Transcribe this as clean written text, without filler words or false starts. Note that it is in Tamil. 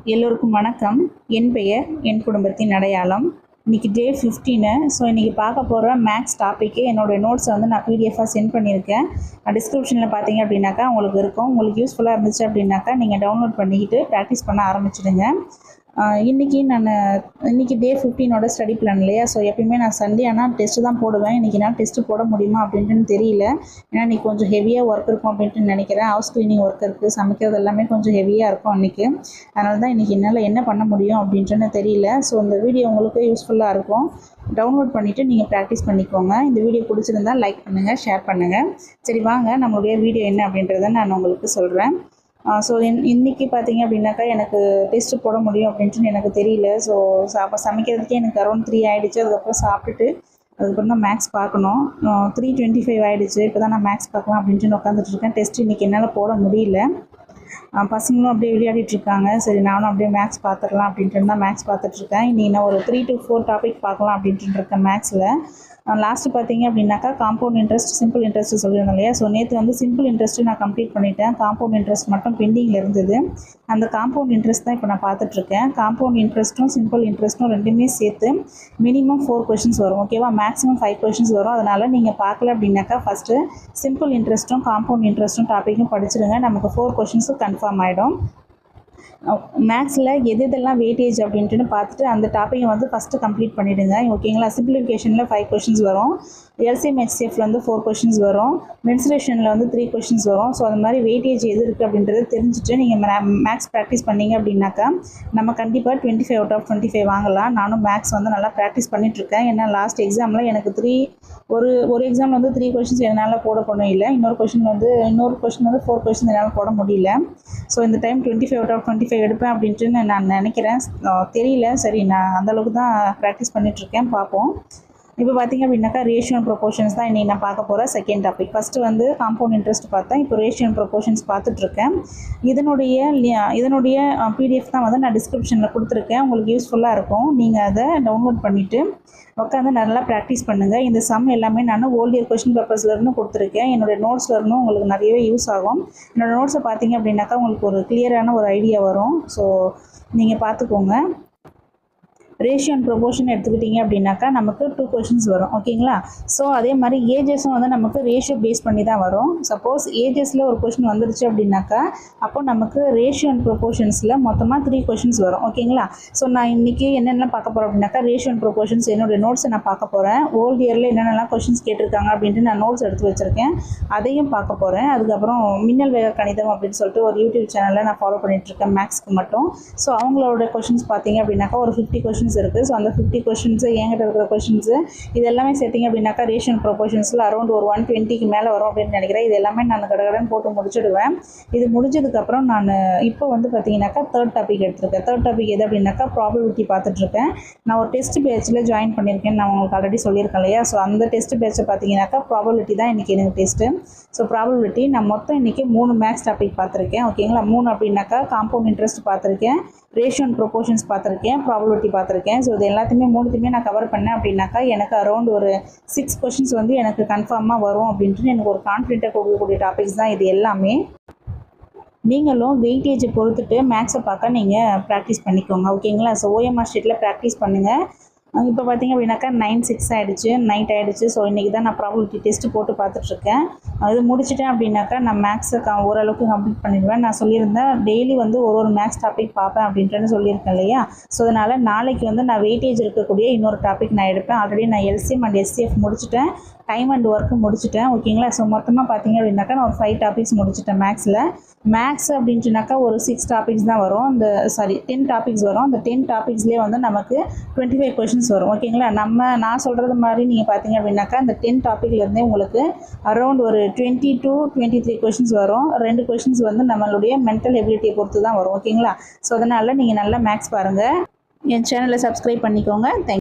எல்லோருக்கும் வணக்கம். என் பெயர் என் குடும்பத்தின் அடையாளம். இன்றைக்கி டே 15. ஸோ இன்றைக்கி பார்க்க போகிற மேக்ஸ் டாப்பிக்கு என்னோடய நோட்ஸை வந்து நான் பிடிஎஃபாக சென்ட் பண்ணியிருக்கேன். டிஸ்கிரிப்ஷனில் பார்த்தீங்க அப்படின்னாக்கா உங்களுக்கு இருக்கும். உங்களுக்கு யூஸ்ஃபுல்லாக இருந்துச்சு அப்படின்னாக்கா நீங்கள் டவுன்லோட் பண்ணிக்கிட்டு ப்ராக்டிஸ் பண்ண ஆரம்பிச்சிடுங்க. இன்றைக்கி டே 15ஓட ஸ்டடி பிளான் இல்லையா. ஸோ எப்பயுமே நான் சண்டே ஆனால் டெஸ்ட்டு தான் போடுவேன். இன்றைக்கி நான் டெஸ்ட்டு போட முடியுமா அப்படின்ட்டு தெரியல. ஏன்னா இன்றைக்கி கொஞ்சம் ஹெவியாக ஒர்க் இருக்கும் அப்படின்ட்டு நினைக்கிறேன். ஹவுஸ் க்ளீனிங் ஒர்க் இருக்குது, சமைக்கிறது எல்லாமே கொஞ்சம் ஹெவியாக இருக்கும் அன்றைக்கி. அதனால தான் இன்றைக்கி என்னால் என்ன பண்ண முடியும் அப்படின்ட்டுன்னு தெரியல. ஸோ இந்த வீடியோ உங்களுக்கு யூஸ்ஃபுல்லாக இருக்கும். டவுன்லோட் பண்ணிவிட்டு நீங்கள் ப்ராக்டிஸ் பண்ணிக்கோங்க. இந்த வீடியோ பிடிச்சிருந்தால் லைக் பண்ணுங்கள், ஷேர் பண்ணுங்கள். சரி வாங்க நம்மளுடைய வீடியோ என்ன அப்படின்றத நான் உங்களுக்கு சொல்கிறேன். ஸோ இன்றைக்கி பார்த்தீங்க அப்படின்னாக்கா எனக்கு டெஸ்ட்டு போட முடியும் அப்படின்ட்டு எனக்கு தெரியல. ஸோ சமைக்கிறதுக்கே எனக்கு அரௌண்ட் 3 ஆகிடுச்சு. அதுக்கப்புறம் சாப்பிட்டுட்டு அதுக்கப்புறம் தான் மேக்ஸ் பார்க்கணும். 3:25 ஆகிடுச்சு. இப்போ தான் நான் மேக்ஸ் பார்க்கலாம் அப்படின்ட்டு உட்காந்துட்ருக்கேன். டெஸ்ட்டு இன்றைக்கி என்னால் போட முடியல. பசங்களும் அப்படியே விளையாடிட்டுருக்காங்க. சரி நானும் அப்படியே மேக்ஸ் பார்த்துடலாம் அப்படின்ட்டு தான் மேக்ஸ் பார்த்துட்ருக்கேன். இன்றைக்கி நான் ஒரு 3 to 4 டாபிக் பார்க்கலாம் அப்படின்ட்டு இருக்கேன் மேக்ஸில். லாஸ்ட்டு பார்த்தீங்க அப்படின்னாக்கா காம்பவுண்ட் இன்ட்ரெஸ்ட், சிம்பிள் இன்ட்ரெஸ்ட் சொல்லியிருந்தேன் இல்லையா. ஸோ நேற்று வந்து சிம்பிள் இன்ட்ரெஸ்ட்டு நான் கம்ப்ளீட் பண்ணிட்டேன். காம்பவுண்ட் இன்ட்ரெஸ்ட் மட்டும் பெண்டிங்கில் இருந்தது. அந்த காம்பவுண்ட் இன்ட்ரெஸ்ட் தான் இப்போ நான் பார்த்துட்ருக்கேன். காம்பவுண்ட் இன்ட்ரெஸ்ட்டும் சிம்பிள் இன்ட்ரெஸ்ட்டும் ரெண்டுமே சேர்த்து மினிமம் 4 கொஷின்ஸ் வரும். ஓகேவா, மேக்ஸிமம் 5 கொஷின்ஸ் வரும். அதனால் நீங்கள் பார்க்கல அப்படின்னாக்கா ஃபஸ்ட்டு சிம்பிள் இன்ட்ரெஸ்ட்டும் காம்பவுண்ட் இன்ட்ரெஸ்ட்டும் டாப்பிக்கும் படிச்சிடுங்க. நமக்கு 4 கொஷின்ஸும் கன்ஃபார்ம் ஆகிடும். மேக்ஸில் எதெல்லாம் வெயிட்டேஜ் அப்படின்ட்டு பார்த்துட்டு அந்த டாப்பிக்கை வந்து ஃபஸ்ட்டு கம்ப்ளீட் பண்ணிவிடுங்க. ஓகேங்களா. சிம்பிளிஃபிகேஷனில் 5 கொஷின்ஸ் வரும். எல்சிஎம் ஹெச்சிஎஃப்ல வந்து 4 கொஷின்ஸ் வரும். மென்சுரேஷனில் வந்து 3 கொஷின்ஸ் வரும். ஸோ அது மாதிரி வெயிட்டேஜ் எது இருக்குது அப்படின்றத தெரிஞ்சுட்டு நீங்கள் மேக்ஸ் ப்ராக்டிஸ் பண்ணிங்க அப்படின்னாக்கா நம்ம கண்டிப்பாக 25 out of 25 வாங்கலாம். நானும் மேக்ஸ் வந்து நல்லா ப்ராக்டிஸ் பண்ணிகிட்ருக்கேன். ஏன்னா லாஸ்ட் எக்ஸாமில் எனக்கு ஒரு எக்ஸாம் வந்து 3 கொஷின்ஸ் என்னால் போட இல்லை. இன்னொரு கொஷின் வந்து 4 கொஷின் என்னால் போட முடியல. ஸோ இந்த டைம் 25 out of 25 எடுப்பேன் அப்படின்ட்டு நான் நினைக்கிறேன். தெரியல. சரி நான் அந்தளவுக்கு தான் ப்ராக்டிஸ் பண்ணிகிட்ருக்கேன். பார்ப்போம். இப்போ பார்த்திங்க அப்படின்னாக்கா ரேஷியோ அண்ட் ப்ரொபோர்ஷன்ஸ் தான் இன்றைக்கி நான் பார்க்க போகிறேன். Second topic. ஃபஸ்ட்டு வந்து காம்பவுண்ட் இன்ட்ரெஸ்ட் பார்த்தேன். இப்போ ரேஷியோ அண்ட் ப்ரொபோர்ஷன்ஸ் பார்த்துட்ருக்கேன். இதனுடைய பிடிஎஃப் தான் வந்து நான் டிஸ்கிரிப்ஷனில் கொடுத்துருக்கேன். உங்களுக்கு யூஸ்ஃபுல்லாக இருக்கும். நீங்கள் அதை டவுன்லோட் பண்ணிவிட்டு உட்காந்து நல்லா ப்ராக்டிஸ் பண்ணுங்கள். இந்த சம் எல்லாமே நான் ஓல்ட் இயர் கொஷின் பேப்பர்ஸ்லேருந்து கொடுத்துருக்கேன். என்னுடைய நோட்ஸ்லேருந்து உங்களுக்கு நிறையவே யூஸ் ஆகும். என்னோடய நோட்ஸை பார்த்தீங்க அப்படின்னாக்கா உங்களுக்கு ஒரு கிளியரான ஒரு ஐடியா வரும். ஸோ நீங்கள் பார்த்துக்கோங்க. ரேஷியோ அண்ட் ப்ரொபோர்ஷன் எடுத்துக்கிட்டிங்க அப்படின்னாக்கா நமக்கு 2 கொஷின்ஸ் வரும். ஓகேங்களா. ஸோ அதே மாதிரி ஏஜஸும் வந்து நமக்கு ரேஷியோ பேஸ் பண்ணி தான் வரும். சப்போஸ் ஏஜஸில் ஒரு கொஷின் வந்துருச்சு அப்படின்னாக்கா அப்போ நமக்கு ரேஷியோ அண்ட் ப்ரொபோர்ஷன்ஸில் மொத்தமாக 3 கொஷின்ஸ் வரும். ஓகேங்களா. ஸோ நான் இன்றைக்கி என்னென்னலாம் பார்க்க போகிறேன் அப்படின்னாக்கா ரேஷியோ அண்ட் ப்ரொபோர்ஷன்ஸ் என்னுடைய நோட்ஸை நான் பார்க்க போகிறேன். ஓல்டு இயரில் என்னென்னலாம் கொஷின்ஸ் கேட்டிருக்காங்க அப்படின்ட்டு நான் நோட்ஸ் எடுத்து வச்சுருக்கேன். அதையும் பார்க்க போகிறேன். அதுக்கப்புறம் மின்னல் வேக கணிதம் அப்படின்னு சொல்லிட்டு ஒரு யூடியூப் சேனலில் நான் ஃபாலோ பண்ணிகிட்ருக்கேன் மேக்ஸ்க்கு மட்டும். ஸோ அவங்களோட கொஷின்ஸ் பார்த்தீங்க அப்படின்னாக்கா ஒரு 50 கொஷின்ஸ் இருக்குது. ஸோ அந்த 50 கொஷின்ஸு என்கிட்ட இருக்கிற கொஷின்ஸு இது எல்லாமே சேர்த்திங்க அப்படின்னாக்கா ரேஷியோ அண்ட் ப்ரொபோர்ஷன்ஸில் அரௌண்ட் ஒரு 120க்கு மேலே வரும் அப்படின்னு நினைக்கிறேன். இது எல்லாமே நான் கடகடன் போட்டு முடிச்சிடுவேன். இது முடிஞ்சதுக்கப்புறம் நான் இப்போ வந்து பார்த்தீங்கன்னாக்கா தேர்ட் டாபிக் எடுத்திருக்கேன். தேர்ட் டாபிக் எது அப்படின்னாக்கா ப்ராபபிலிட்டி பார்த்துட்ருக்கேன். நான் ஒரு டெஸ்ட் பேட்சில் ஜாயின் பண்ணியிருக்கேன். நான் உங்களுக்கு ஆல்ரெடி சொல்லியிருக்கேன் இல்லையா. ஸோ அந்த டெஸ்ட் பேட்சை பார்த்தீங்கன்னாக்கா ப்ராபபிலிட்டி தான் இன்றைக்கி எனக்கு டெஸ்ட்டு. ஸோ ப்ராபபிலிட்டி நான் மொத்தம் இன்றைக்கி 3 மேக்ஸ் டாபிக் பார்த்துருக்கேன். ஓகேங்களா. 3 அப்படின்னாக்கா காம்பவுண்ட் இன்ட்ரெஸ்ட் பார்த்துருக்கேன், ரேஷியோ அண்ட் ப்ரொபோர்ஷன்ஸ் பார்த்துருக்கேன், ப்ராபபிலிட்டி பார்த்துருக்கேன். ஸோ இது எல்லாத்தையுமே 3த்தையுமே நான் கவர் பண்ணேன் அப்படின்னாக்கா எனக்கு அரௌண்ட் ஒரு 6 கொஷின்ஸ் வந்து எனக்கு கன்ஃபார்மாக வரும் அப்படின்ட்டு எனக்கு ஒரு கான்ஃபிடென்ட்டாக கொடுக்கக்கூடிய டாபிக்ஸ் தான் இது எல்லாமே. நீங்களும் வெயிட்டேஜை பொறுத்துட்டு மேக்ஸை பார்க்க நீங்கள் ப்ராக்டிஸ் பண்ணிக்கோங்க. ஓகேங்களா. ஸோ ஓஎம்ஆர் ஷீட்டில் ப்ராக்டிஸ் பண்ணுங்கள். இப்போ பார்த்திங்க அப்படின்னாக்கா 9:06 ஆகிடுச்சு, நைட் ஆகிடுச்சு. ஸோ இன்றைக்கி தான் நான் ப்ராபபிலிட்டி டெஸ்ட்டு போட்டு பார்த்துட்ருக்கேன். அது முடிச்சிட்டேன் அப்படின்னாக்கா நான் மேக்ஸை ஓரளவுக்கு கம்ப்ளீட் பண்ணிடுவேன். நான் சொல்லியிருந்தேன் டெய்லி வந்து ஒரு மேக்ஸ் டாபிக் பார்ப்பேன் அப்படின்ட்டு சொல்லியிருக்கேன் இல்லையா. ஸோ அதனால் நாளைக்கு வந்து நான் வெயிட்டேஜ் இருக்கக்கூடிய இன்னொரு டாபிக் நான் எடுப்பேன். ஆல்ரெடி நான் எல்சிஎம் அண்ட் எஸ்சிஎஃப் முடிச்சிட்டேன், டைம் அண்ட் ஒர்க்கு முடிச்சிட்டேன். ஓகேங்களா. ஸோ மொத்தமாக பார்த்திங்க அப்படின்னாக்கா நான் ஒரு 5 டாபிக்ஸ் முடிச்சிட்டேன் மேக்ஸில். மேக்ஸ் அப்படின்ட்டுனாக்கா ஒரு 6 டாபிக்ஸ் தான் வரும். 10 டாபிக்ஸ் வரும். அந்த 10 டாபிக்ஸ்லேயே வந்து நமக்கு 25 கொஷின்ஸ் வரும். ஓகேங்களா. நான் சொல்கிறது மாதிரி நீங்கள் பார்த்தீங்க அப்படின்னாக்கா அந்த 10 டாப்பிக்லேருந்தே உங்களுக்கு அரௌண்ட் ஒரு 20 to 23 கொஷின்ஸ் வரும். 2 கொஷின்ஸ் வந்து நம்மளுடைய மென்டல் எபிலிட்டியை பொறுத்து தான் வரும். ஓகேங்களா. ஸோ அதனால் நீங்கள் நல்லா மேக்ஸ் பாருங்கள். என் சேனலை சப்ஸ்கிரைப் பண்ணிக்கோங்க. தேங்க்யூ.